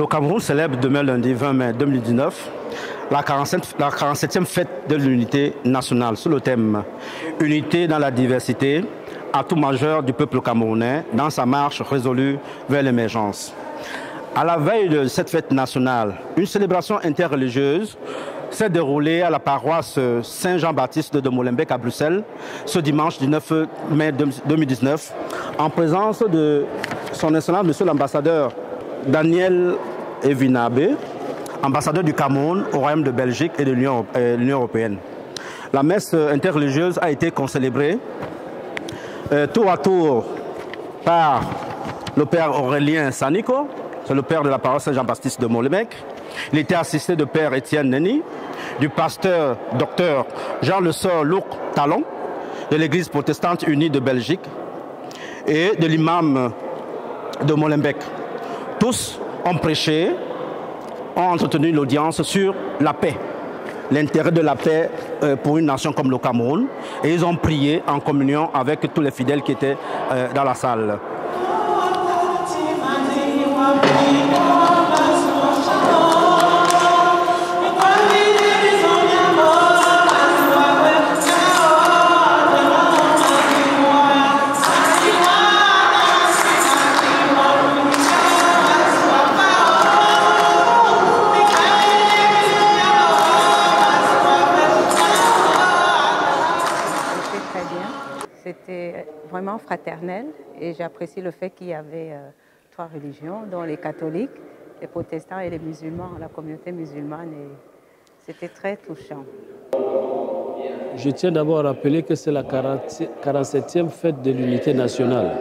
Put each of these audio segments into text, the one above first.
Le Cameroun célèbre demain lundi 20 mai 2019 la 47e fête de l'unité nationale sous le thème « Unité dans la diversité, atout majeur du peuple camerounais dans sa marche résolue vers l'émergence ». À la veille de cette fête nationale, une célébration interreligieuse s'est déroulée à la paroisse Saint-Jean-Baptiste de Molenbeek à Bruxelles ce dimanche 19 mai 2019 en présence de son Excellence Monsieur l'ambassadeur Daniel Evinabe, ambassadeur du Cameroun au Royaume de Belgique et de l'Union européenne. La messe interreligieuse a été concélébrée tour à tour par le père Aurélien Saniko, c'est le père de la paroisse Saint-Jean-Baptiste de Molenbeek. Il était assisté de père Étienne Neni, du pasteur docteur Jean-Le Sœur Luc Talon, de l'église protestante unie de Belgique et de l'imam de Molenbeek. Tous ont prêché, ont entretenu l'audience sur la paix, l'intérêt de la paix pour une nation comme le Cameroun, et ils ont prié en communion avec tous les fidèles qui étaient dans la salle. C'était vraiment fraternel et j'apprécie le fait qu'il y avait trois religions, dont les catholiques, les protestants et les musulmans, la communauté musulmane. C'était très touchant. Je tiens d'abord à rappeler que c'est la 47e fête de l'unité nationale.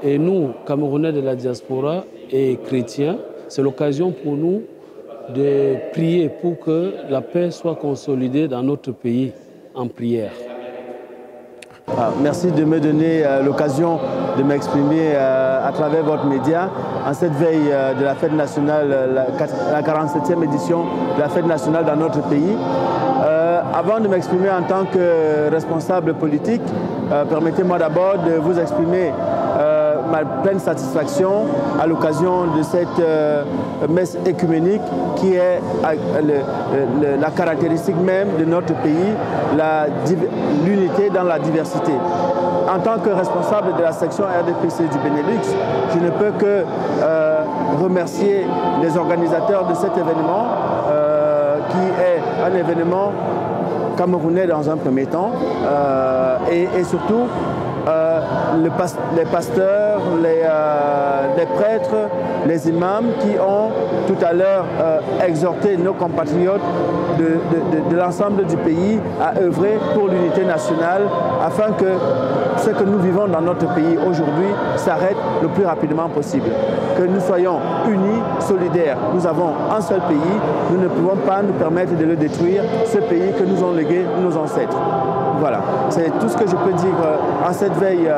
Et nous, Camerounais de la diaspora et chrétiens, c'est l'occasion pour nous de prier pour que la paix soit consolidée dans notre pays en prière. Merci de me donner l'occasion de m'exprimer à travers votre média en cette veille de la fête nationale, la 47e édition de la fête nationale dans notre pays. Avant de m'exprimer en tant que responsable politique, permettez-moi d'abord de vous exprimer ma pleine satisfaction à l'occasion de cette messe écuménique qui est la caractéristique même de notre pays, l'unité dans la diversité. En tant que responsable de la section RDPC du Benelux, je ne peux que remercier les organisateurs de cet événement qui est un événement camerounais dans un premier temps et surtout les pasteurs, les prêtres, les imams qui ont tout à l'heure exhorté nos compatriotes de l'ensemble du pays à œuvrer pour l'unité nationale afin que ce que nous vivons dans notre pays aujourd'hui s'arrête le plus rapidement possible. Que nous soyons unis, solidaires. Nous avons un seul pays, nous ne pouvons pas nous permettre de le détruire, ce pays que nous ont légué nos ancêtres. Voilà, c'est tout ce que je peux dire en cette veille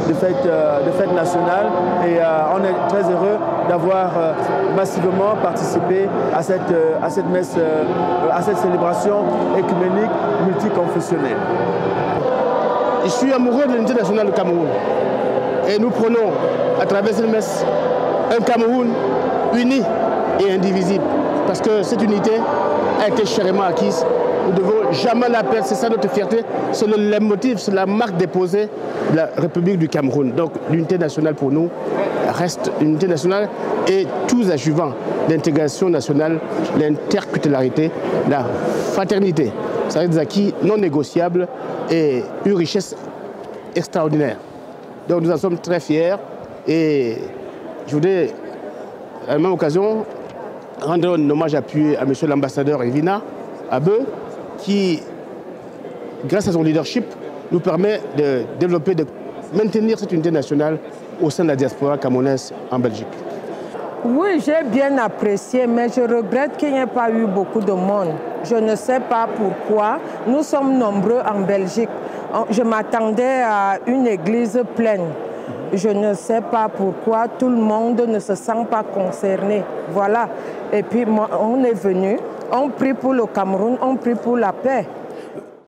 de fête nationale et on est très heureux d'avoir massivement participé à cette messe, à cette célébration écuménique multiconfessionnelle. Je suis amoureux de l'unité nationale du Cameroun et nous prenons à travers cette messe un Cameroun uni et indivisible parce que cette unité a été chèrement acquise. Nous ne devons jamais la perdre, c'est ça notre fierté, c'est le leitmotiv, c'est la marque déposée de la République du Cameroun. Donc l'unité nationale pour nous reste une unité nationale et tous adjuvants, l'intégration nationale, l'interculturalité, la fraternité. Ça reste des acquis non négociables et une richesse extraordinaire. Donc nous en sommes très fiers et je voudrais à la même occasion rendre un hommage appuyé à M. l'ambassadeur Evina Abe, qui, grâce à son leadership, nous permet de développer, de maintenir cette unité nationale au sein de la diaspora camerounaise en Belgique. Oui, j'ai bien apprécié, mais je regrette qu'il n'y ait pas eu beaucoup de monde. Je ne sais pas pourquoi. Nous sommes nombreux en Belgique. Je m'attendais à une église pleine. Je ne sais pas pourquoi tout le monde ne se sent pas concerné. Voilà. Et puis, on est venu. On prie pour le Cameroun, on prie pour la paix.